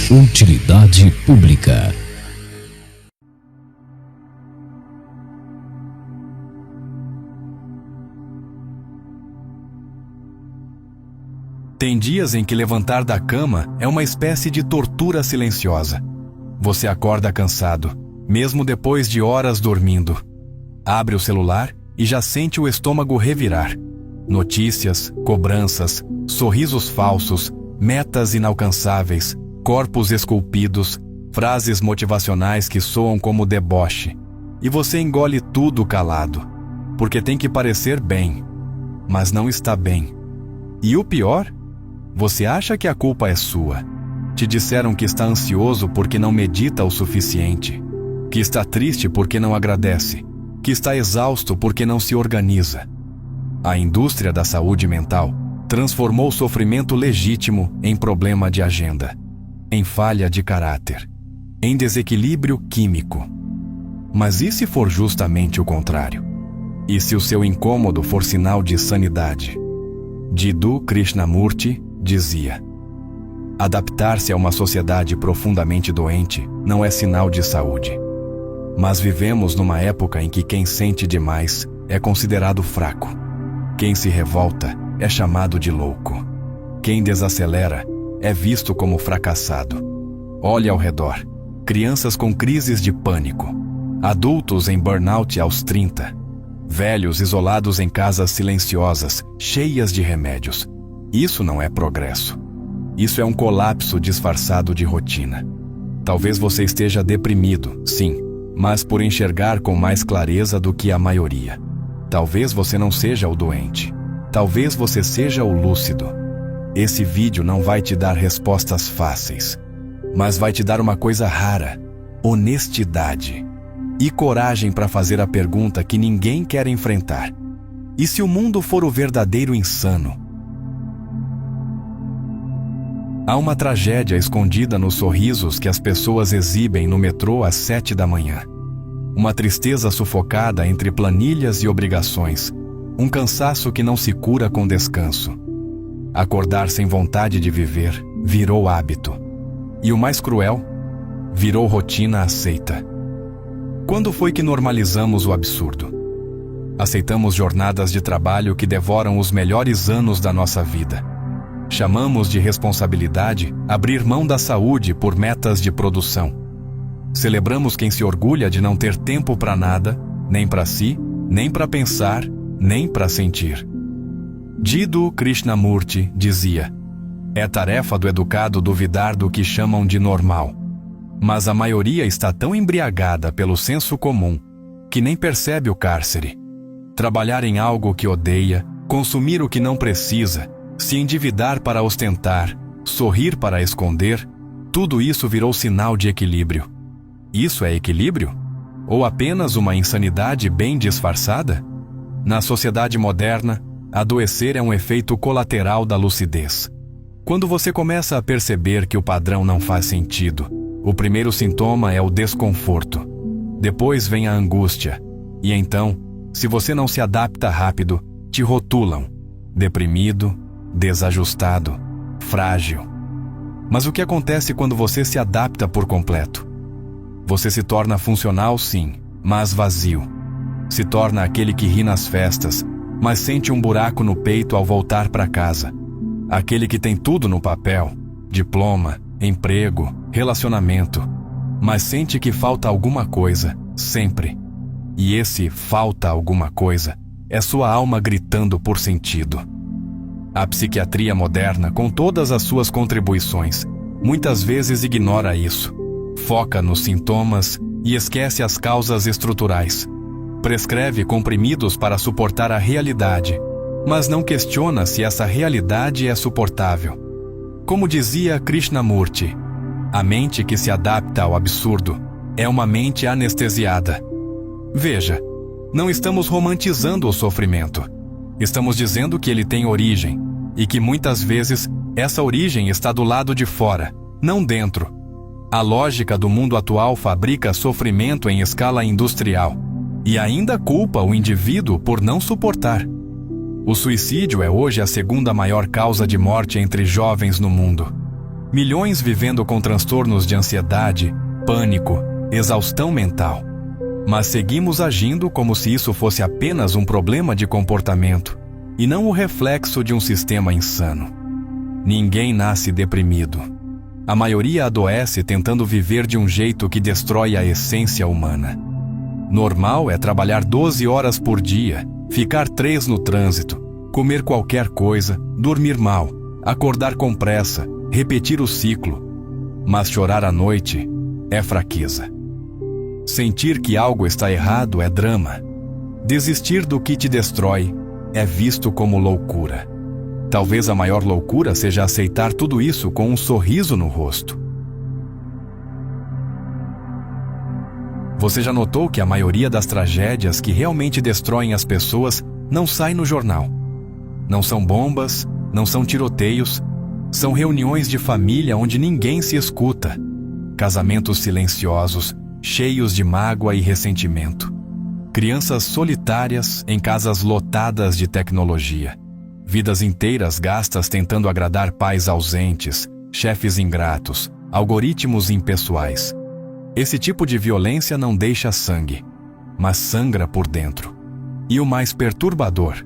Utilidade pública. Tem dias em que levantar da cama é uma espécie de tortura silenciosa. Você acorda cansado, mesmo depois de horas dormindo. Abre o celular e já sente o estômago revirar. Notícias, cobranças, sorrisos falsos, metas inalcançáveis, corpos esculpidos, frases motivacionais que soam como deboche. E você engole tudo calado, porque tem que parecer bem, mas não está bem. E o pior? Você acha que a culpa é sua. Te disseram que está ansioso porque não medita o suficiente, que está triste porque não agradece, que está exausto porque não se organiza. A indústria da saúde mental transformou o sofrimento legítimo em problema de agenda, em falha de caráter, em desequilíbrio químico. Mas e se for justamente o contrário? E se o seu incômodo for sinal de sanidade? Jiddu Krishnamurti dizia: adaptar-se a uma sociedade profundamente doente não é sinal de saúde. Mas vivemos numa época em que quem sente demais é considerado fraco. Quem se revolta é chamado de louco. Quem desacelera é visto como fracassado. Olhe ao redor. Crianças com crises de pânico. Adultos em burnout aos 30. Velhos isolados em casas silenciosas, cheias de remédios. Isso não é progresso. Isso é um colapso disfarçado de rotina. Talvez você esteja deprimido, sim, mas por enxergar com mais clareza do que a maioria. Talvez você não seja o doente. Talvez você seja o lúcido. Esse vídeo não vai te dar respostas fáceis, mas vai te dar uma coisa rara: honestidade e coragem para fazer a pergunta que ninguém quer enfrentar. E se o mundo for o verdadeiro insano? Há uma tragédia escondida nos sorrisos que as pessoas exibem no metrô às 7 da manhã. Uma tristeza sufocada entre planilhas e obrigações. Um cansaço que não se cura com descanso. Acordar sem vontade de viver virou hábito. E o mais cruel, virou rotina aceita. Quando foi que normalizamos o absurdo? Aceitamos jornadas de trabalho que devoram os melhores anos da nossa vida. Chamamos de responsabilidade abrir mão da saúde por metas de produção. Celebramos quem se orgulha de não ter tempo para nada, nem para si, nem para pensar, nem para sentir. Jiddu Krishnamurti dizia: é tarefa do educado duvidar do que chamam de normal. Mas a maioria está tão embriagada pelo senso comum que nem percebe o cárcere. Trabalhar em algo que odeia, consumir o que não precisa, se endividar para ostentar, sorrir para esconder, tudo isso virou sinal de equilíbrio. Isso é equilíbrio? Ou apenas uma insanidade bem disfarçada? Na sociedade moderna, adoecer é um efeito colateral da lucidez. Quando você começa a perceber que o padrão não faz sentido, o primeiro sintoma é o desconforto. Depois vem a angústia. E então, se você não se adapta rápido, te rotulam: deprimido, desajustado, frágil. Mas o que acontece quando você se adapta por completo? Você se torna funcional, sim, mas vazio. Se torna aquele que ri nas festas, mas sente um buraco no peito ao voltar para casa. Aquele que tem tudo no papel: diploma, emprego, relacionamento, mas sente que falta alguma coisa, sempre. E esse falta alguma coisa é sua alma gritando por sentido. A psiquiatria moderna, com todas as suas contribuições, muitas vezes ignora isso. Foca nos sintomas e esquece as causas estruturais. Prescreve comprimidos para suportar a realidade, mas não questiona se essa realidade é suportável. Como dizia Krishnamurti, a mente que se adapta ao absurdo é uma mente anestesiada. Veja, não estamos romantizando o sofrimento. Estamos dizendo que ele tem origem, e que muitas vezes essa origem está do lado de fora, não dentro. A lógica do mundo atual fabrica sofrimento em escala industrial, e ainda culpa o indivíduo por não suportar. O suicídio é hoje a segunda maior causa de morte entre jovens no mundo. Milhões vivendo com transtornos de ansiedade, pânico, exaustão mental. Mas seguimos agindo como se isso fosse apenas um problema de comportamento e não o reflexo de um sistema insano. Ninguém nasce deprimido. A maioria adoece tentando viver de um jeito que destrói a essência humana. Normal é trabalhar 12 horas por dia, ficar 3 no trânsito, comer qualquer coisa, dormir mal, acordar com pressa, repetir o ciclo. Mas chorar à noite é fraqueza. Sentir que algo está errado é drama. Desistir do que te destrói é visto como loucura. Talvez a maior loucura seja aceitar tudo isso com um sorriso no rosto. Você já notou que a maioria das tragédias que realmente destroem as pessoas não sai no jornal? Não são bombas, não são tiroteios, são reuniões de família onde ninguém se escuta, casamentos silenciosos, cheios de mágoa e ressentimento, crianças solitárias em casas lotadas de tecnologia, vidas inteiras gastas tentando agradar pais ausentes, chefes ingratos, algoritmos impessoais. Esse tipo de violência não deixa sangue, mas sangra por dentro. E o mais perturbador,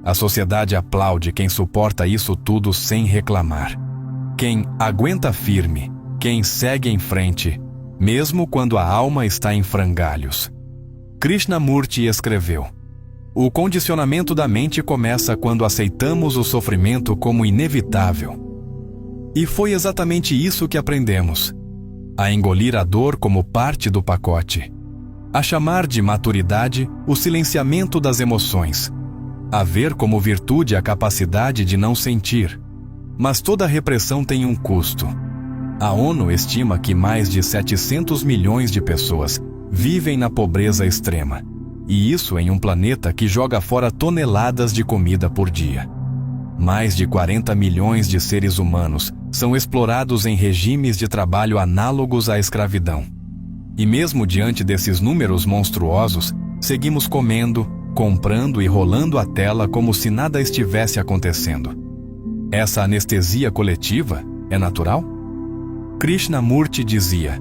a sociedade aplaude quem suporta isso tudo sem reclamar. Quem aguenta firme, quem segue em frente, mesmo quando a alma está em frangalhos. Krishnamurti escreveu: o condicionamento da mente começa quando aceitamos o sofrimento como inevitável. E foi exatamente isso que aprendemos. A engolir a dor como parte do pacote. A chamar de maturidade o silenciamento das emoções. A ver como virtude a capacidade de não sentir. Mas toda repressão tem um custo. A ONU estima que mais de 700 milhões de pessoas vivem na pobreza extrema. E isso em um planeta que joga fora toneladas de comida por dia. Mais de 40 milhões de seres humanos são explorados em regimes de trabalho análogos à escravidão. E mesmo diante desses números monstruosos, seguimos comendo, comprando e rolando a tela como se nada estivesse acontecendo. Essa anestesia coletiva é natural? Krishnamurti dizia: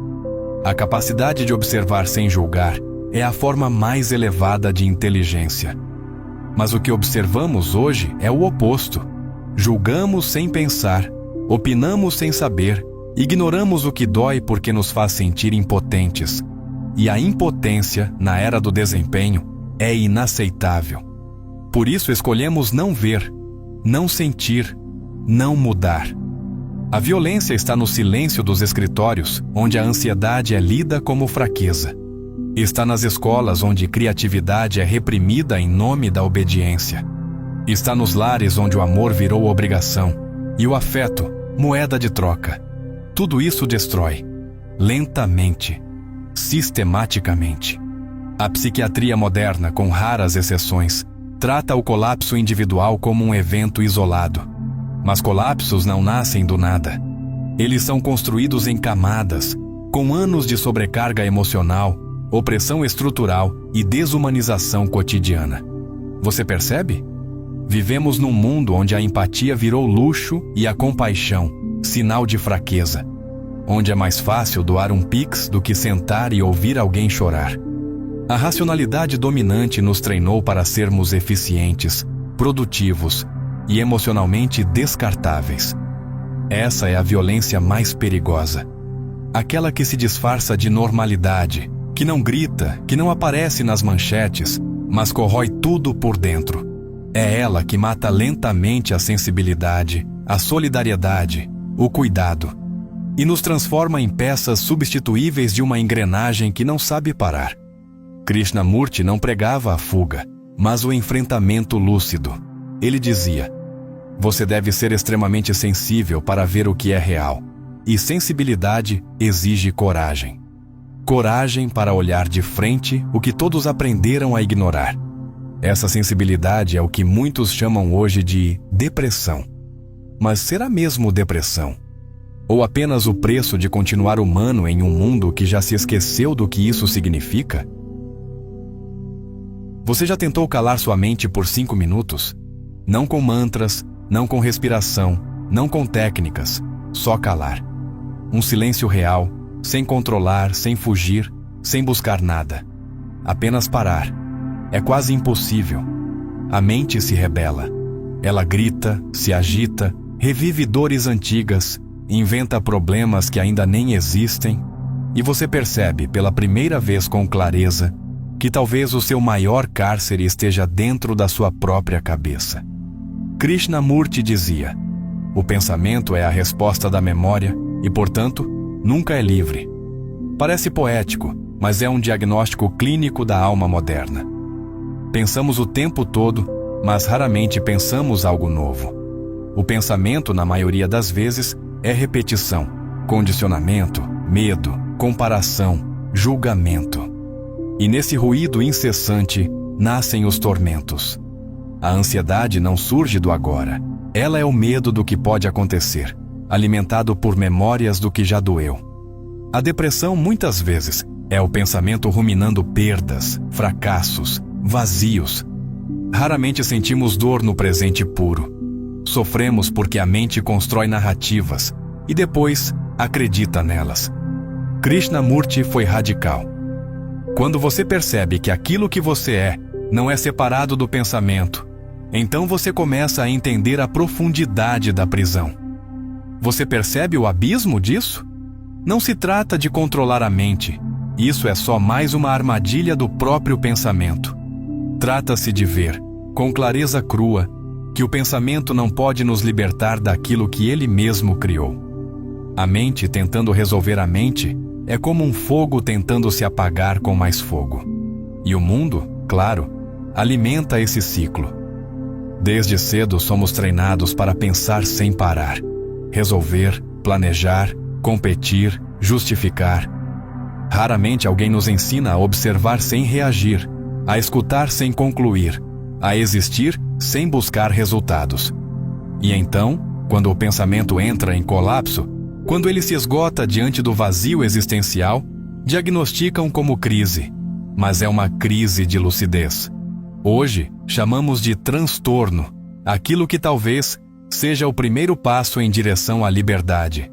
a capacidade de observar sem julgar é a forma mais elevada de inteligência. Mas o que observamos hoje é o oposto. Julgamos sem pensar, opinamos sem saber, ignoramos o que dói porque nos faz sentir impotentes. E a impotência, na era do desempenho, é inaceitável. Por isso escolhemos não ver, não sentir, não mudar. A violência está no silêncio dos escritórios, onde a ansiedade é lida como fraqueza. Está nas escolas onde criatividade é reprimida em nome da obediência. Está nos lares onde o amor virou obrigação e o afeto, moeda de troca. Tudo isso destrói, lentamente, sistematicamente. A psiquiatria moderna, com raras exceções, trata o colapso individual como um evento isolado. Mas colapsos não nascem do nada. Eles são construídos em camadas, com anos de sobrecarga emocional, opressão estrutural e desumanização cotidiana. Você percebe? Vivemos num mundo onde a empatia virou luxo e a compaixão, sinal de fraqueza. Onde é mais fácil doar um pix do que sentar e ouvir alguém chorar. A racionalidade dominante nos treinou para sermos eficientes, produtivos e emocionalmente descartáveis. Essa é a violência mais perigosa. Aquela que se disfarça de normalidade, que não grita, que não aparece nas manchetes, mas corrói tudo por dentro. É ela que mata lentamente a sensibilidade, a solidariedade, o cuidado, e nos transforma em peças substituíveis de uma engrenagem que não sabe parar. Krishnamurti não pregava a fuga, mas o enfrentamento lúcido. Ele dizia: você deve ser extremamente sensível para ver o que é real, e sensibilidade exige coragem. Coragem para olhar de frente o que todos aprenderam a ignorar. Essa sensibilidade é o que muitos chamam hoje de depressão. Mas será mesmo depressão? Ou apenas o preço de continuar humano em um mundo que já se esqueceu do que isso significa? Você já tentou calar sua mente por 5 minutos? Não com mantras, não com respiração, não com técnicas, só calar. Um silêncio real, sem controlar, sem fugir, sem buscar nada. Apenas parar. É quase impossível. A mente se rebela. Ela grita, se agita, revive dores antigas, inventa problemas que ainda nem existem, e você percebe pela primeira vez com clareza que talvez o seu maior cárcere esteja dentro da sua própria cabeça. Krishnamurti dizia: o pensamento é a resposta da memória e, portanto, nunca é livre. Parece poético, mas é um diagnóstico clínico da alma moderna. Pensamos o tempo todo, mas raramente pensamos algo novo. O pensamento, na maioria das vezes, é repetição, condicionamento, medo, comparação, julgamento. E nesse ruído incessante nascem os tormentos. A ansiedade não surge do agora. Ela é o medo do que pode acontecer, alimentado por memórias do que já doeu. A depressão, muitas vezes, é o pensamento ruminando perdas, fracassos, vazios. Raramente sentimos dor no presente puro. Sofremos porque a mente constrói narrativas e depois acredita nelas. Krishnamurti foi radical. Quando você percebe que aquilo que você é não é separado do pensamento, então você começa a entender a profundidade da prisão. Você percebe o abismo disso? Não se trata de controlar a mente. Isso é só mais uma armadilha do próprio pensamento. Trata-se de ver, com clareza crua, que o pensamento não pode nos libertar daquilo que ele mesmo criou. A mente tentando resolver a mente é como um fogo tentando se apagar com mais fogo. E o mundo, claro, alimenta esse ciclo. Desde cedo somos treinados para pensar sem parar, resolver, planejar, competir, justificar. Raramente alguém nos ensina a observar sem reagir, a escutar sem concluir, a existir sem buscar resultados. E então, quando o pensamento entra em colapso, quando ele se esgota diante do vazio existencial, diagnosticam como crise, mas é uma crise de lucidez. Hoje, chamamos de transtorno, aquilo que talvez seja o primeiro passo em direção à liberdade.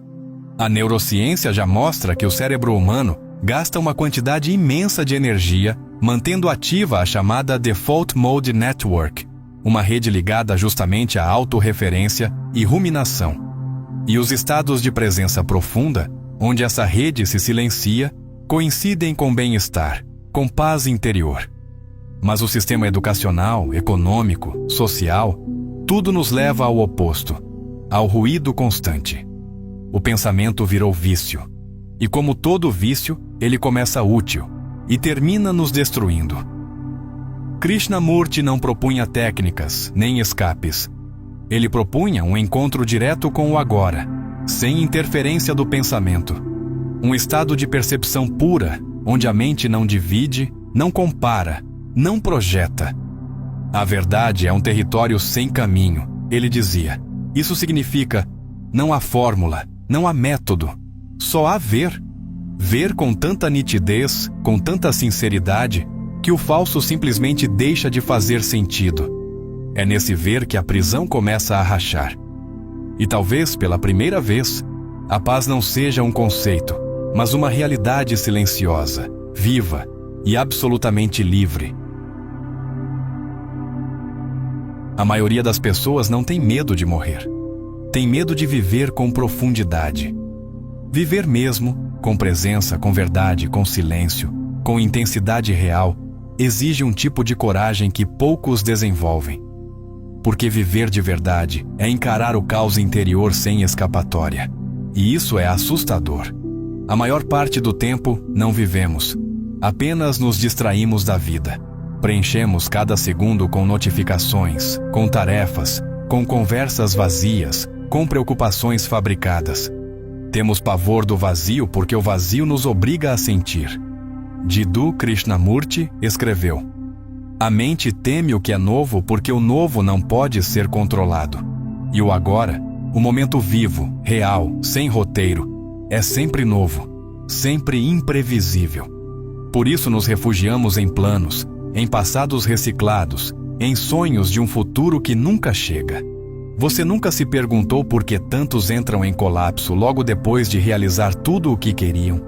A neurociência já mostra que o cérebro humano gasta uma quantidade imensa de energia mantendo ativa a chamada Default Mode Network, uma rede ligada justamente à autorreferência e ruminação. E os estados de presença profunda, onde essa rede se silencia, coincidem com bem-estar, com paz interior. Mas o sistema educacional, econômico, social, tudo nos leva ao oposto, ao ruído constante. O pensamento virou vício. E como todo vício, ele começa útil e termina nos destruindo. Krishnamurti não propunha técnicas, nem escapes. Ele propunha um encontro direto com o agora, sem interferência do pensamento. Um estado de percepção pura, onde a mente não divide, não compara, não projeta. A verdade é um território sem caminho, ele dizia. Isso significa, não há fórmula, não há método, só há ver. Ver com tanta nitidez, com tanta sinceridade, que o falso simplesmente deixa de fazer sentido. É nesse ver que a prisão começa a rachar. E talvez, pela primeira vez, a paz não seja um conceito, mas uma realidade silenciosa, viva e absolutamente livre. A maioria das pessoas não tem medo de morrer. Tem medo de viver com profundidade. Viver mesmo, com presença, com verdade, com silêncio, com intensidade real, exige um tipo de coragem que poucos desenvolvem. Porque viver de verdade é encarar o caos interior sem escapatória. E isso é assustador. A maior parte do tempo não vivemos. Apenas nos distraímos da vida. Preenchemos cada segundo com notificações, com tarefas, com conversas vazias, com preocupações fabricadas. Temos pavor do vazio porque o vazio nos obriga a sentir. Jiddu Krishnamurti escreveu: a mente teme o que é novo porque o novo não pode ser controlado. E o agora, o momento vivo, real, sem roteiro, é sempre novo, sempre imprevisível. Por isso nos refugiamos em planos, em passados reciclados, em sonhos de um futuro que nunca chega. Você nunca se perguntou por que tantos entram em colapso logo depois de realizar tudo o que queriam?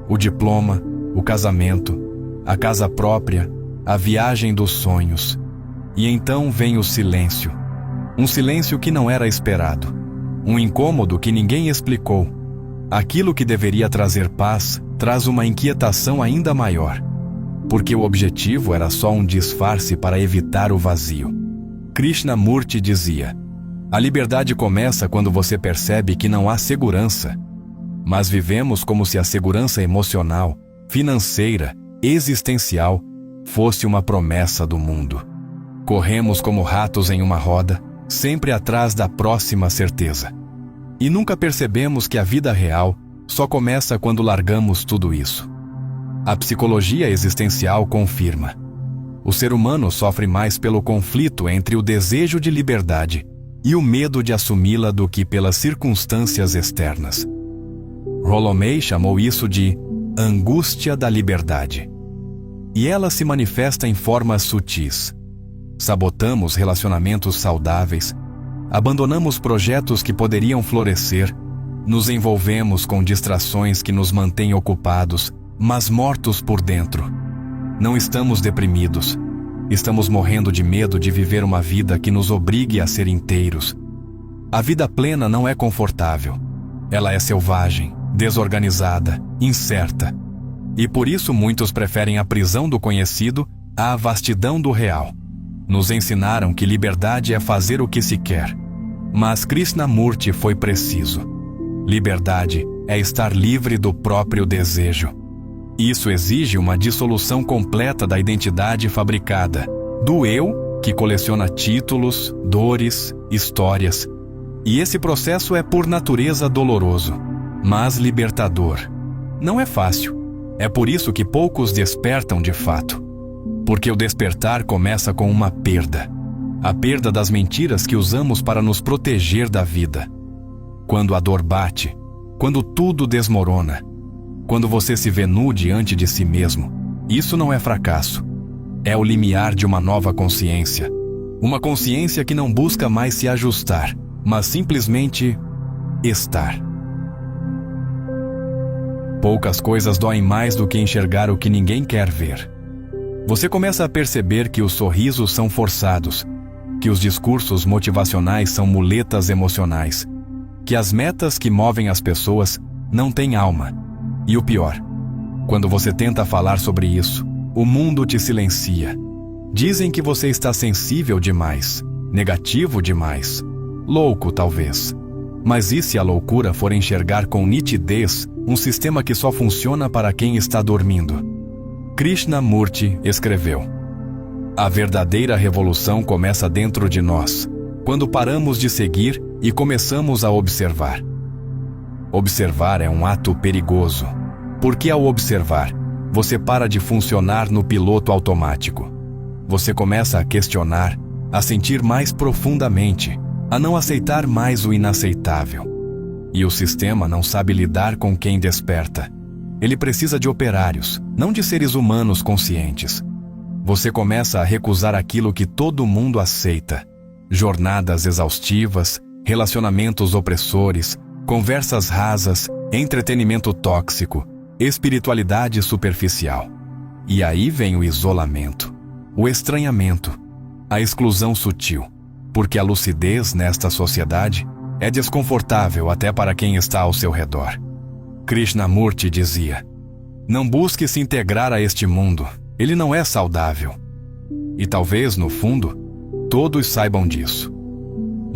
O diploma, o casamento, a casa própria, a viagem dos sonhos. E então vem o silêncio. Um silêncio que não era esperado. Um incômodo que ninguém explicou. Aquilo que deveria trazer paz, traz uma inquietação ainda maior. Porque o objetivo era só um disfarce para evitar o vazio. Krishnamurti dizia: a liberdade começa quando você percebe que não há segurança. Mas vivemos como se a segurança emocional, financeira, existencial, fosse uma promessa do mundo. Corremos como ratos em uma roda, sempre atrás da próxima certeza. E nunca percebemos que a vida real só começa quando largamos tudo isso. A psicologia existencial confirma: o ser humano sofre mais pelo conflito entre o desejo de liberdade e o medo de assumi-la do que pelas circunstâncias externas. Rollo May chamou isso de angústia da liberdade. E ela se manifesta em formas sutis. Sabotamos relacionamentos saudáveis, abandonamos projetos que poderiam florescer, nos envolvemos com distrações que nos mantêm ocupados, mas mortos por dentro. Não estamos deprimidos. Estamos morrendo de medo de viver uma vida que nos obrigue a ser inteiros. A vida plena não é confortável. Ela é selvagem, desorganizada, incerta. E por isso muitos preferem a prisão do conhecido à vastidão do real. Nos ensinaram que liberdade é fazer o que se quer. Mas Krishnamurti foi preciso. Liberdade é estar livre do próprio desejo. Isso exige uma dissolução completa da identidade fabricada, do eu, que coleciona títulos, dores, histórias. E esse processo é por natureza doloroso, mas libertador. Não é fácil. É por isso que poucos despertam de fato. Porque o despertar começa com uma perda. A perda das mentiras que usamos para nos proteger da vida. Quando a dor bate, quando tudo desmorona, quando você se vê nu diante de si mesmo, isso não é fracasso. É o limiar de uma nova consciência. Uma consciência que não busca mais se ajustar, mas simplesmente estar. Poucas coisas doem mais do que enxergar o que ninguém quer ver. Você começa a perceber que os sorrisos são forçados, que os discursos motivacionais são muletas emocionais, que as metas que movem as pessoas não têm alma. E o pior, quando você tenta falar sobre isso, o mundo te silencia. Dizem que você está sensível demais, negativo demais, louco talvez. Mas e se a loucura for enxergar com nitidez um sistema que só funciona para quem está dormindo? Krishnamurti escreveu: a verdadeira revolução começa dentro de nós, quando paramos de seguir e começamos a observar. Observar é um ato perigoso, porque ao observar, você para de funcionar no piloto automático. Você começa a questionar, a sentir mais profundamente, a não aceitar mais o inaceitável. E o sistema não sabe lidar com quem desperta. Ele precisa de operários, não de seres humanos conscientes. Você começa a recusar aquilo que todo mundo aceita. Jornadas exaustivas, relacionamentos opressores, conversas rasas, entretenimento tóxico, espiritualidade superficial. E aí vem o isolamento, o estranhamento, a exclusão sutil, porque a lucidez nesta sociedade é desconfortável até para quem está ao seu redor. Krishnamurti dizia: não busque se integrar a este mundo, ele não é saudável. E talvez, no fundo, todos saibam disso.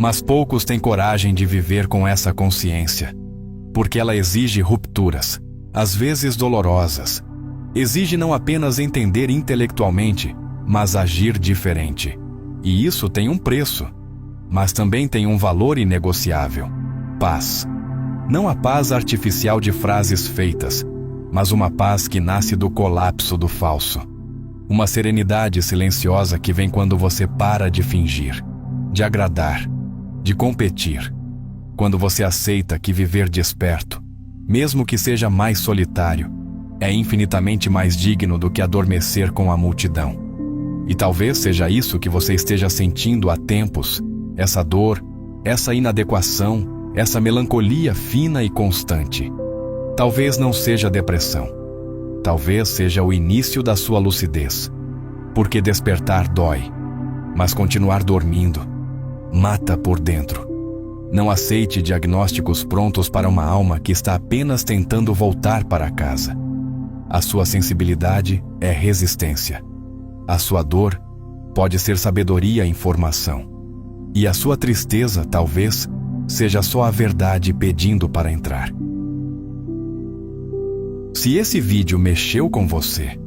Mas poucos têm coragem de viver com essa consciência, porque ela exige rupturas, às vezes dolorosas. Exige não apenas entender intelectualmente, mas agir diferente. E isso tem um preço, mas também tem um valor inegociável: paz. Não a paz artificial de frases feitas, mas uma paz que nasce do colapso do falso. Uma serenidade silenciosa que vem quando você para de fingir, de agradar, de competir. Quando você aceita que viver desperto, mesmo que seja mais solitário, é infinitamente mais digno do que adormecer com a multidão. E talvez seja isso que você esteja sentindo há tempos, essa dor, essa inadequação, essa melancolia fina e constante. Talvez não seja depressão. Talvez seja o início da sua lucidez. Porque despertar dói, mas continuar dormindo mata por dentro. Não aceite diagnósticos prontos para uma alma que está apenas tentando voltar para casa. A sua sensibilidade é resistência. A sua dor pode ser sabedoria e informação. E a sua tristeza, talvez, seja só a verdade pedindo para entrar. Se esse vídeo mexeu com você,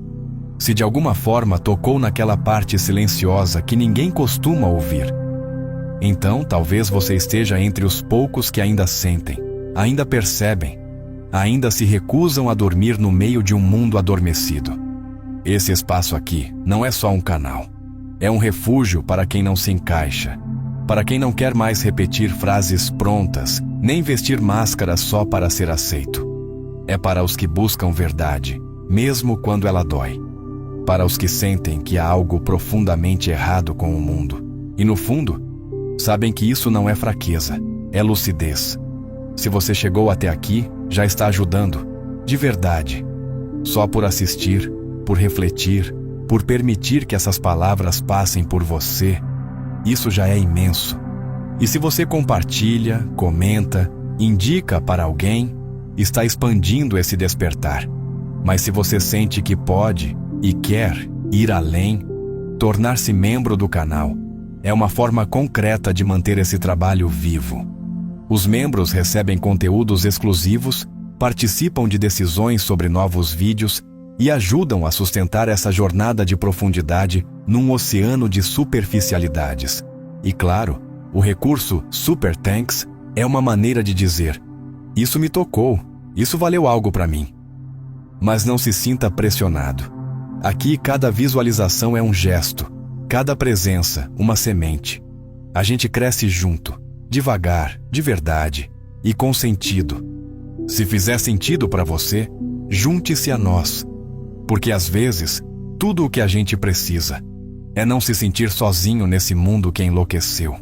se de alguma forma tocou naquela parte silenciosa que ninguém costuma ouvir, então talvez você esteja entre os poucos que ainda sentem, ainda percebem, ainda se recusam a dormir no meio de um mundo adormecido. Esse espaço aqui não é só um canal. É um refúgio para quem não se encaixa, para quem não quer mais repetir frases prontas, nem vestir máscara só para ser aceito. É para os que buscam verdade, mesmo quando ela dói. Para os que sentem que há algo profundamente errado com o mundo. E no fundo, sabem que isso não é fraqueza, é lucidez. Se você chegou até aqui, já está ajudando, de verdade. Só por assistir, por refletir, por permitir que essas palavras passem por você, isso já é imenso. E se você compartilha, comenta, indica para alguém, está expandindo esse despertar. Mas se você sente que pode e quer ir além, tornar-se membro do canal é uma forma concreta de manter esse trabalho vivo. Os membros recebem conteúdos exclusivos, participam de decisões sobre novos vídeos e ajudam a sustentar essa jornada de profundidade num oceano de superficialidades. E claro, o recurso Super Thanks é uma maneira de dizer: isso me tocou, isso valeu algo para mim. Mas não se sinta pressionado. Aqui cada visualização é um gesto, cada presença uma semente. A gente cresce junto, devagar, de verdade e com sentido. Se fizer sentido para você, junte-se a nós. Porque às vezes, tudo o que a gente precisa é não se sentir sozinho nesse mundo que enlouqueceu.